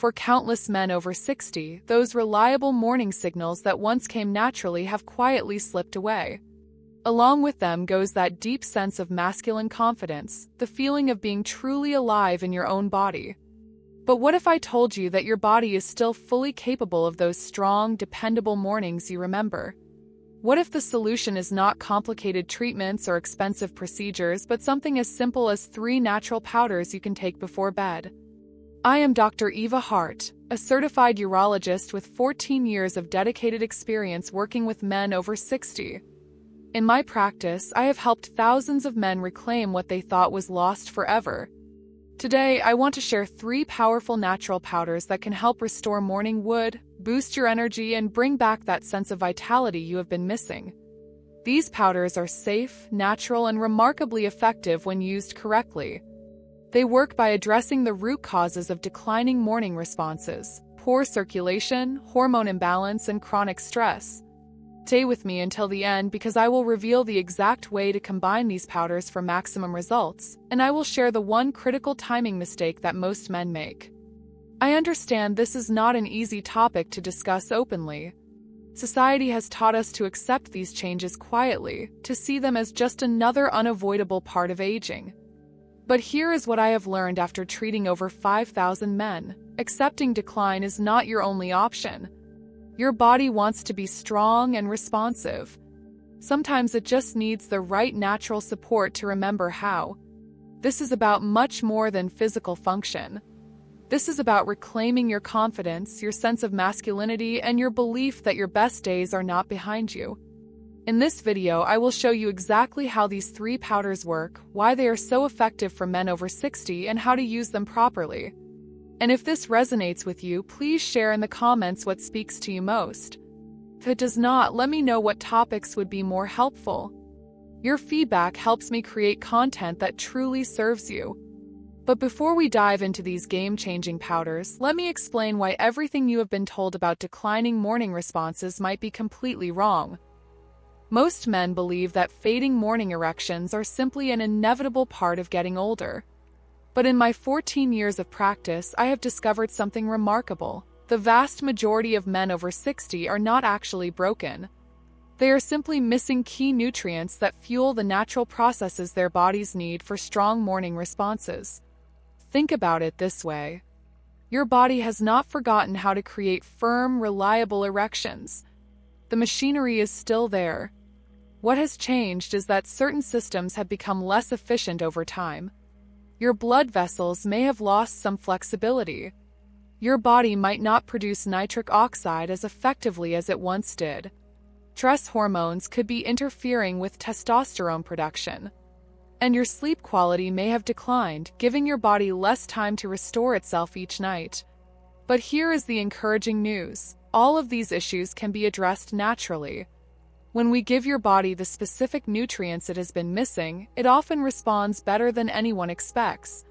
For countless men over 60, those reliable morning signals that once came naturally have quietly slipped away. Along with them goes that deep sense of masculine confidence, the feeling of being truly alive in your own body. But what if I told you that your body is still fully capable of those strong, dependable mornings you remember? What if the solution is not complicated treatments or expensive procedures, but something as simple as 3 natural powders you can take before bed? I am Dr. Eva Hart, a certified urologist with 14 years of dedicated experience working with men over 60. In my practice, I have helped thousands of men reclaim what they thought was lost forever. Today, I want to share 3 powerful natural powders that can help restore morning wood, boost your energy, and bring back that sense of vitality you have been missing. These powders are safe, natural, and remarkably effective when used correctly. They work by addressing the root causes of declining morning responses, poor circulation, hormone imbalance, and chronic stress. Stay with me until the end because I will reveal the exact way to combine these powders for maximum results, and I will share the one critical timing mistake that most men make. I understand this is not an easy topic to discuss openly. Society has taught us to accept these changes quietly, to see them as just another unavoidable part of aging. But here is what I have learned after treating over 5,000 men. Accepting decline is not your only option. Your body wants to be strong and responsive. Sometimes it just needs the right natural support to remember how. This is about much more than physical function. This is about reclaiming your confidence, your sense of masculinity, and your belief that your best days are not behind you. In this video, I will show you exactly how these 3 powders work, why they are so effective for men over 60, and how to use them properly. And if this resonates with you, please share in the comments what speaks to you most. If it does not, let me know what topics would be more helpful. Your feedback helps me create content that truly serves you. But before we dive into these game-changing powders, let me explain why everything you have been told about declining morning responses might be completely wrong. Most men believe that fading morning erections are simply an inevitable part of getting older. But in my 14 years of practice, I have discovered something remarkable. The vast majority of men over 60 are not actually broken. They are simply missing key nutrients that fuel the natural processes their bodies need for strong morning responses. Think about it this way. Your body has not forgotten how to create firm, reliable erections. The machinery is still there. What has changed is that certain systems have become less efficient over time. Your blood vessels may have lost some flexibility. Your body might not produce nitric oxide as effectively as it once did. Stress hormones could be interfering with testosterone production. And your sleep quality may have declined, giving your body less time to restore itself each night. But here is the encouraging news. All of these issues can be addressed naturally. When we give your body the specific nutrients it has been missing, it often responds better than anyone expects.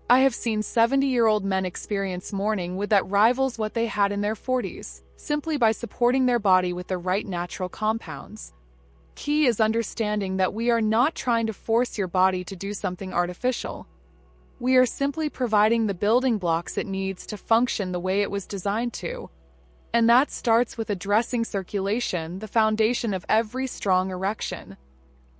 I have seen 70-year-old men experience morning wood that rivals what they had in their 40s, simply by supporting their body with the right natural compounds. Key is understanding that we are not trying to force your body to do something artificial. We are simply providing the building blocks it needs to function the way it was designed to. And that starts with addressing circulation, the foundation of every strong erection.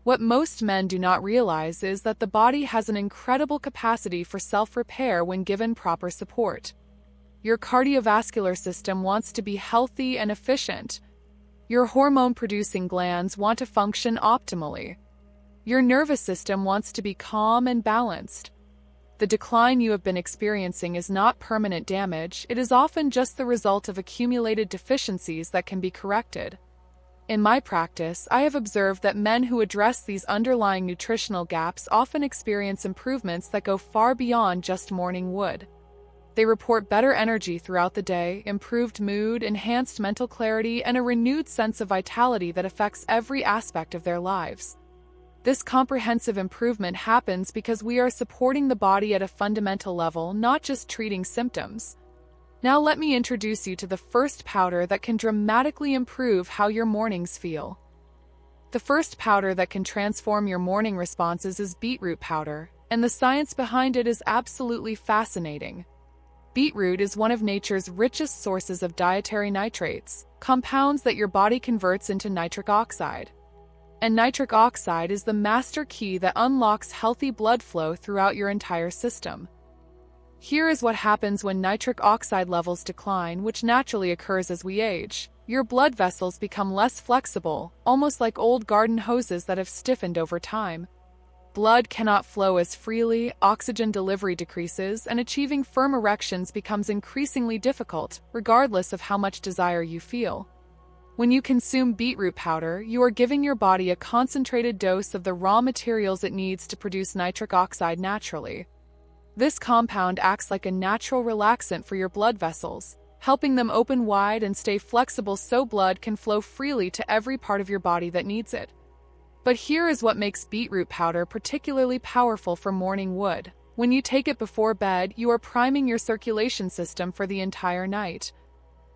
What most men do not realize is that the body has an incredible capacity for self-repair when given proper support. Your cardiovascular system wants to be healthy and efficient. Your hormone-producing glands want to function optimally. Your nervous system wants to be calm and balanced. The decline you have been experiencing is not permanent damage, it is often just the result of accumulated deficiencies that can be corrected. In my practice, I have observed that men who address these underlying nutritional gaps often experience improvements that go far beyond just morning wood. They report better energy throughout the day, improved mood, enhanced mental clarity, and a renewed sense of vitality that affects every aspect of their lives. This comprehensive improvement happens because we are supporting the body at a fundamental level, not just treating symptoms. Now let me introduce you to the first powder that can dramatically improve how your mornings feel. The first powder that can transform your morning responses is beetroot powder, and the science behind it is absolutely fascinating. Beetroot is one of nature's richest sources of dietary nitrates, compounds that your body converts into nitric oxide. And nitric oxide is the master key that unlocks healthy blood flow throughout your entire system. Here is what happens when nitric oxide levels decline, which naturally occurs as we age. Your blood vessels become less flexible, almost like old garden hoses that have stiffened over time. Blood cannot flow as freely, oxygen delivery decreases, and achieving firm erections becomes increasingly difficult, regardless of how much desire you feel. When you consume beetroot powder, you are giving your body a concentrated dose of the raw materials it needs to produce nitric oxide naturally. This compound acts like a natural relaxant for your blood vessels, helping them open wide and stay flexible so blood can flow freely to every part of your body that needs it. But here is what makes beetroot powder particularly powerful for morning wood. When you take it before bed, you are priming your circulation system for the entire night.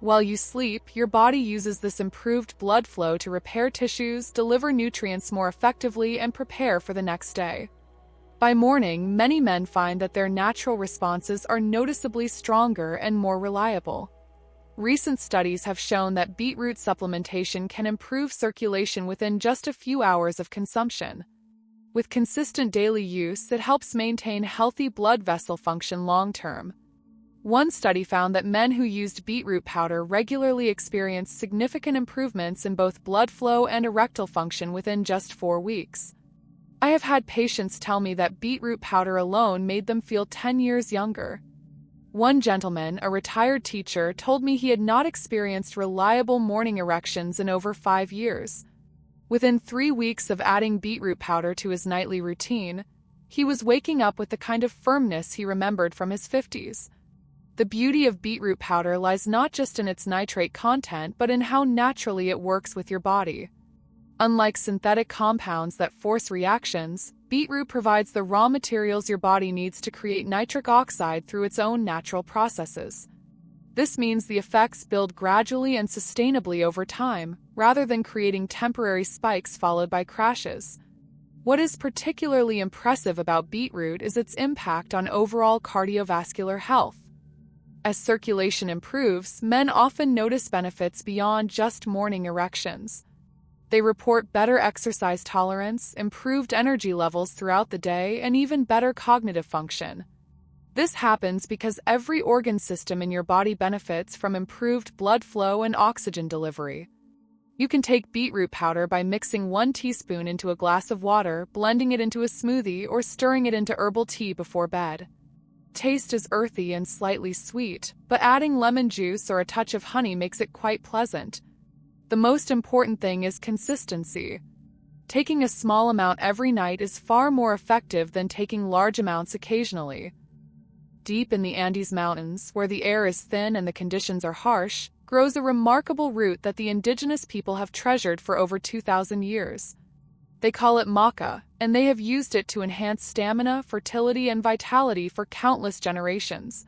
While you sleep, your body uses this improved blood flow to repair tissues, deliver nutrients more effectively, and prepare for the next day. By morning, many men find that their natural responses are noticeably stronger and more reliable. Recent studies have shown that beetroot supplementation can improve circulation within just a few hours of consumption. With consistent daily use, it helps maintain healthy blood vessel function long-term. One study found that men who used beetroot powder regularly experienced significant improvements in both blood flow and erectile function within just 4 weeks. I have had patients tell me that beetroot powder alone made them feel 10 years younger. One gentleman, a retired teacher, told me he had not experienced reliable morning erections in over 5 years. Within 3 weeks of adding beetroot powder to his nightly routine, he was waking up with the kind of firmness he remembered from his 50s. The beauty of beetroot powder lies not just in its nitrate content, but in how naturally it works with your body. Unlike synthetic compounds that force reactions, beetroot provides the raw materials your body needs to create nitric oxide through its own natural processes. This means the effects build gradually and sustainably over time, rather than creating temporary spikes followed by crashes. What is particularly impressive about beetroot is its impact on overall cardiovascular health. As circulation improves, men often notice benefits beyond just morning erections. They report better exercise tolerance, improved energy levels throughout the day, and even better cognitive function. This happens because every organ system in your body benefits from improved blood flow and oxygen delivery. You can take beetroot powder by mixing 1 teaspoon into a glass of water, blending it into a smoothie, or stirring it into herbal tea before bed. Taste is earthy and slightly sweet, but adding lemon juice or a touch of honey makes it quite pleasant. The most important thing is consistency. Taking a small amount every night is far more effective than taking large amounts occasionally. Deep in the Andes Mountains, where the air is thin and the conditions are harsh, grows a remarkable root that the indigenous people have treasured for over 2,000 years. They call it maca, and they have used it to enhance stamina, fertility, and vitality for countless generations.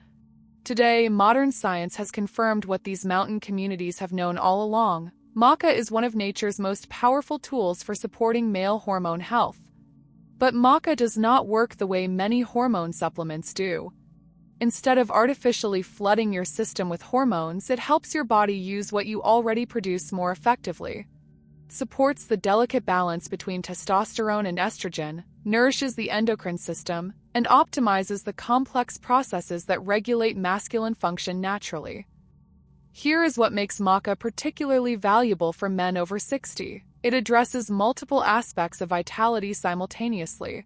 Today, modern science has confirmed what these mountain communities have known all along. Maca is one of nature's most powerful tools for supporting male hormone health. But maca does not work the way many hormone supplements do. Instead of artificially flooding your system with hormones, it helps your body use what you already produce more effectively. It supports the delicate balance between testosterone and estrogen, nourishes the endocrine system, and optimizes the complex processes that regulate masculine function naturally. Here is what makes maca particularly valuable for men over 60. It addresses multiple aspects of vitality simultaneously.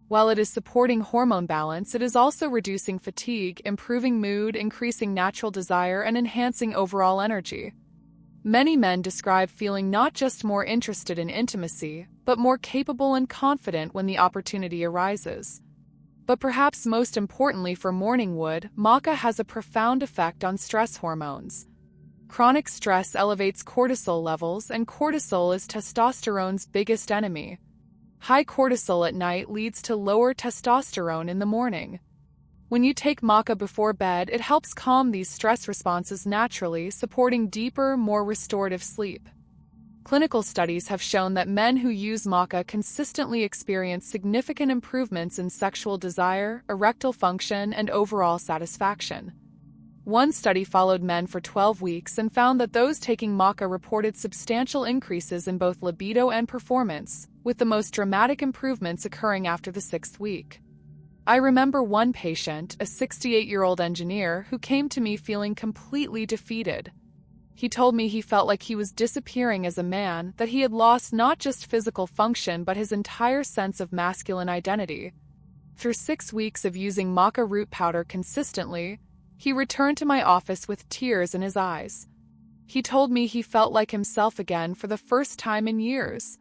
While it is supporting hormone balance, it is also reducing fatigue, improving mood, increasing natural desire, and enhancing overall energy. Many men describe feeling not just more interested in intimacy, but more capable and confident when the opportunity arises. But perhaps most importantly for morning wood, maca has a profound effect on stress hormones. Chronic stress elevates cortisol levels, and cortisol is testosterone's biggest enemy. High cortisol at night leads to lower testosterone in the morning. When you take maca before bed, it helps calm these stress responses naturally, supporting deeper, more restorative sleep. Clinical studies have shown that men who use maca consistently experience significant improvements in sexual desire, erectile function, and overall satisfaction. One study followed men for 12 weeks and found that those taking maca reported substantial increases in both libido and performance, with the most dramatic improvements occurring after the 6th week. I remember one patient, a 68-year-old engineer, who came to me feeling completely defeated. He told me he felt like he was disappearing as a man, that he had lost not just physical function but his entire sense of masculine identity. Through 6 weeks of using maca root powder consistently, he returned to my office with tears in his eyes. He told me he felt like himself again for the first time in years.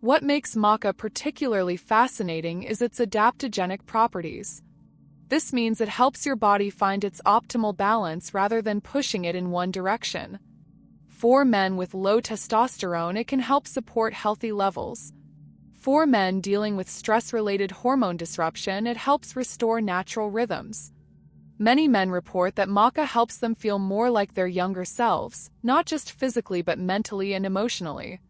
What makes maca particularly fascinating is its adaptogenic properties. This means it helps your body find its optimal balance rather than pushing it in one direction. For men with low testosterone, it can help support healthy levels. For men dealing with stress-related hormone disruption, it helps restore natural rhythms. Many men report that maca helps them feel more like their younger selves, not just physically but mentally and emotionally.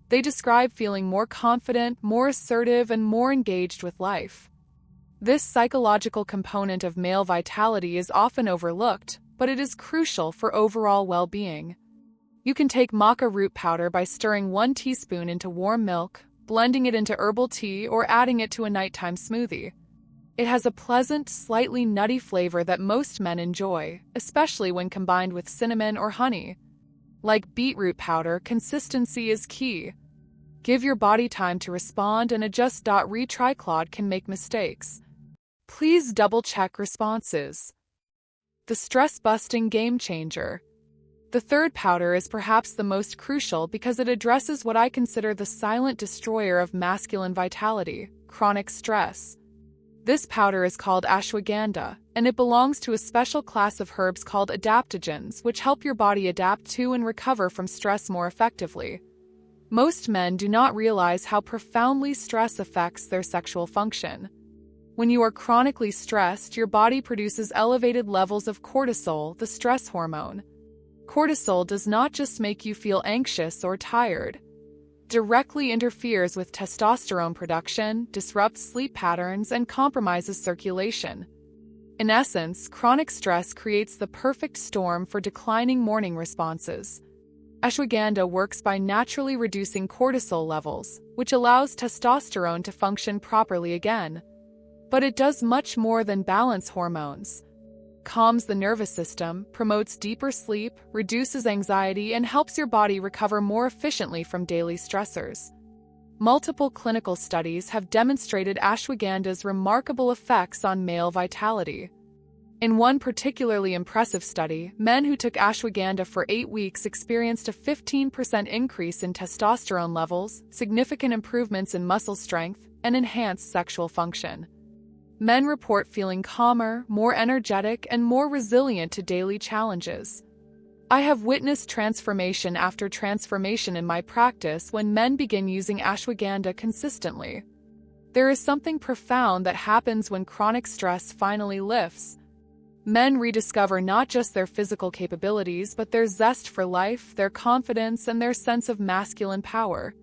They describe feeling more confident, more assertive, and more engaged with life. This psychological component of male vitality is often overlooked, but it is crucial for overall well-being. You can take maca root powder by stirring 1 teaspoon into warm milk, blending it into herbal tea, or adding it to a nighttime smoothie. It has a pleasant, slightly nutty flavor that most men enjoy, especially when combined with cinnamon or honey. Like beetroot powder, consistency is key. Give your body time to respond and adjust. Retriclod can make mistakes. Please double-check responses. The stress-busting game changer. The third powder is perhaps the most crucial because it addresses what I consider the silent destroyer of masculine vitality, chronic stress. This powder is called ashwagandha, and it belongs to a special class of herbs called adaptogens, which help your body adapt to and recover from stress more effectively. Most men do not realize how profoundly stress affects their sexual function. When you are chronically stressed, your body produces elevated levels of cortisol, the stress hormone. Cortisol does not just make you feel anxious or tired. It directly interferes with testosterone production, disrupts sleep patterns, and compromises circulation. In essence, chronic stress creates the perfect storm for declining morning responses. Ashwagandha works by naturally reducing cortisol levels, which allows testosterone to function properly again. But it does much more than balance hormones. Calms the nervous system, promotes deeper sleep, reduces anxiety, and helps your body recover more efficiently from daily stressors. Multiple clinical studies have demonstrated ashwagandha's remarkable effects on male vitality. In one particularly impressive study, men who took ashwagandha for 8 weeks experienced a 15% increase in testosterone levels, significant improvements in muscle strength, and enhanced sexual function. Men report feeling calmer, more energetic, and more resilient to daily challenges. I have witnessed transformation after transformation in my practice when men begin using ashwagandha consistently. There is something profound that happens when chronic stress finally lifts. Men rediscover not just their physical capabilities but their zest for life, their confidence, and their sense of masculine power.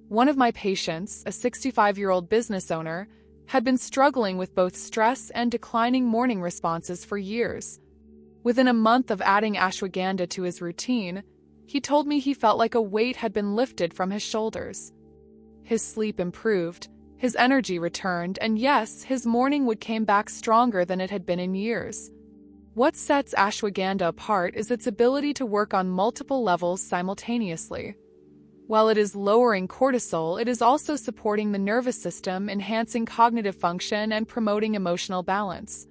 One of my patients, a 65-year-old business owner, had been struggling with both stress and declining morning responses for years. Within a month of adding ashwagandha to his routine, he told me he felt like a weight had been lifted from his shoulders. His sleep improved, his energy returned, and yes, his morning wood came back stronger than it had been in years. What sets ashwagandha apart is its ability to work on multiple levels simultaneously. While it is lowering cortisol, it is also supporting the nervous system, enhancing cognitive function, and promoting emotional balance.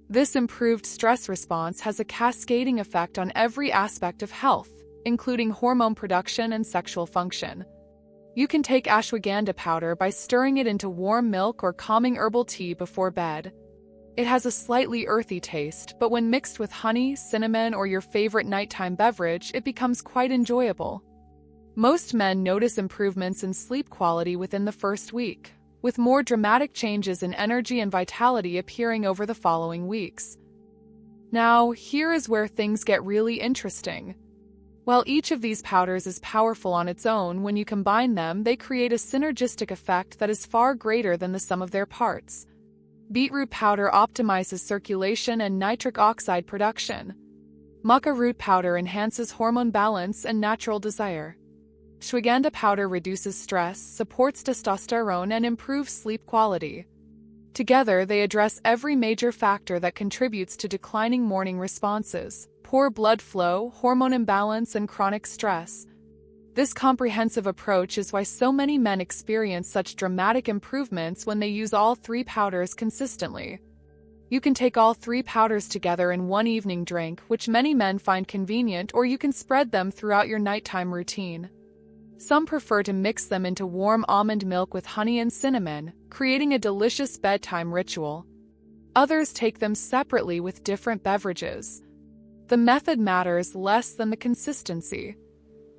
This improved stress response has a cascading effect on every aspect of health, including hormone production and sexual function. You can take ashwagandha powder by stirring it into warm milk or calming herbal tea before bed. It has a slightly earthy taste, but when mixed with honey, cinnamon, or your favorite nighttime beverage, it becomes quite enjoyable. Most men notice improvements in sleep quality within the first week, with more dramatic changes in energy and vitality appearing over the following weeks. Now, here is where things get really interesting. While each of these powders is powerful on its own, when you combine them, they create a synergistic effect that is far greater than the sum of their parts. Beetroot powder optimizes circulation and nitric oxide production. Maca root powder enhances hormone balance and natural desire. Ashwagandha powder reduces stress, supports testosterone, and improves sleep quality. Together, they address every major factor that contributes to declining morning responses: poor blood flow, hormone imbalance, and chronic stress. This comprehensive approach is why so many men experience such dramatic improvements when they use all three powders consistently. You can take all three powders together in one evening drink, which many men find convenient, or you can spread them throughout your nighttime routine. Some prefer to mix them into warm almond milk with honey and cinnamon, creating a delicious bedtime ritual. Others take them separately with different beverages. The method matters less than the consistency.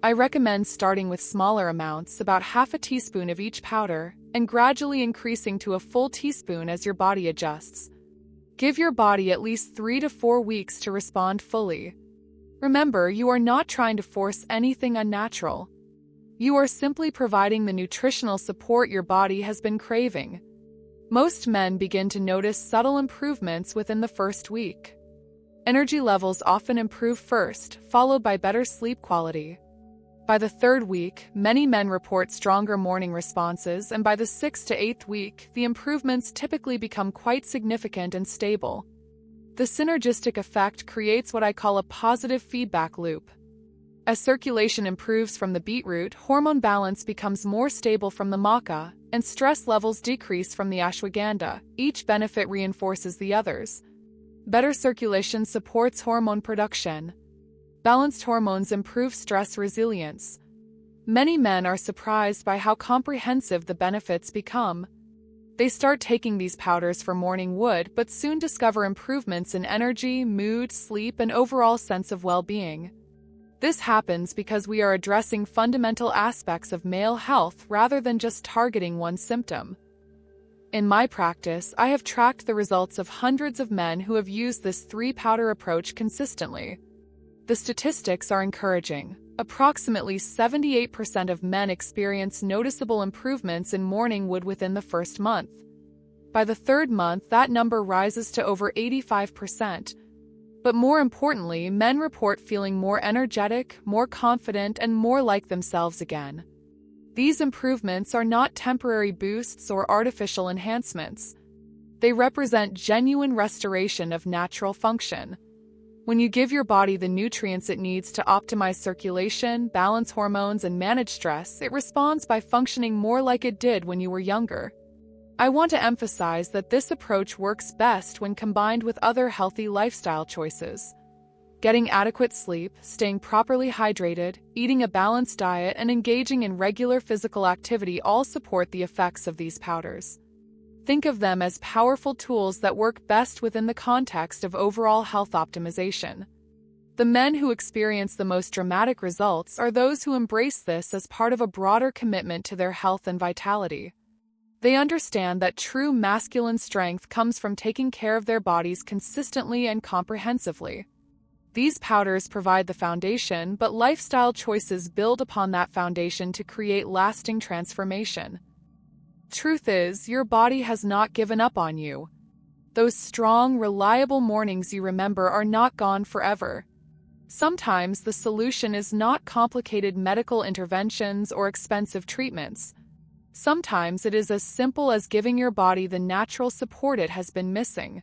I recommend starting with smaller amounts, about half a teaspoon of each powder, and gradually increasing to a full teaspoon as your body adjusts. Give your body at least 3 to 4 weeks to respond fully. Remember, you are not trying to force anything unnatural. You are simply providing the nutritional support your body has been craving. Most men begin to notice subtle improvements within the first week. Energy levels often improve first, followed by better sleep quality. By the 3rd week, many men report stronger morning responses, and by the 6th to 8th week, the improvements typically become quite significant and stable. The synergistic effect creates what I call a positive feedback loop. As circulation improves from the beetroot, hormone balance becomes more stable from the maca, and stress levels decrease from the ashwagandha. Each benefit reinforces the others. Better circulation supports hormone production. Balanced hormones improve stress resilience. Many men are surprised by how comprehensive the benefits become. They start taking these powders for morning wood, but soon discover improvements in energy, mood, sleep, and overall sense of well-being. This happens because we are addressing fundamental aspects of male health rather than just targeting one symptom. In my practice, I have tracked the results of hundreds of men who have used this 3-powder approach consistently. The statistics are encouraging. Approximately 78% of men experience noticeable improvements in morning wood within the first month. By the 3rd month, that number rises to over 85%. But more importantly, men report feeling more energetic, more confident, and more like themselves again. These improvements are not temporary boosts or artificial enhancements. They represent genuine restoration of natural function. When you give your body the nutrients it needs to optimize circulation, balance hormones, and manage stress, it responds by functioning more like it did when you were younger. I want to emphasize that this approach works best when combined with other healthy lifestyle choices. Getting adequate sleep, staying properly hydrated, eating a balanced diet, and engaging in regular physical activity all support the effects of these powders. Think of them as powerful tools that work best within the context of overall health optimization. The men who experience the most dramatic results are those who embrace this as part of a broader commitment to their health and vitality. They understand that true masculine strength comes from taking care of their bodies consistently and comprehensively. These powders provide the foundation, but lifestyle choices build upon that foundation to create lasting transformation. Truth is, your body has not given up on you. Those strong, reliable mornings you remember are not gone forever. Sometimes the solution is not complicated medical interventions or expensive treatments. Sometimes it is as simple as giving your body the natural support it has been missing.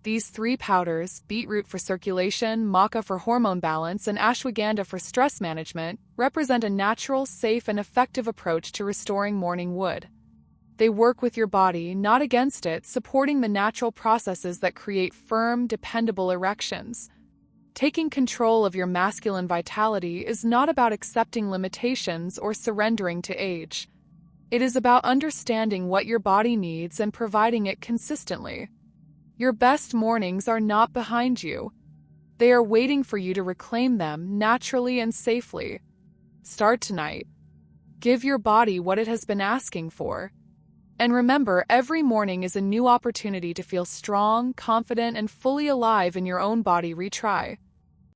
These 3 powders, beetroot for circulation, maca for hormone balance, and ashwagandha for stress management, represent a natural, safe, and effective approach to restoring morning wood. They work with your body, not against it, supporting the natural processes that create firm, dependable erections. Taking control of your masculine vitality is not about accepting limitations or surrendering to age. It is about understanding what your body needs and providing it consistently. Your best mornings are not behind you. They are waiting for you to reclaim them naturally and safely. Start tonight. Give your body what it has been asking for. And remember, every morning is a new opportunity to feel strong, confident, and fully alive in your own body. Retry.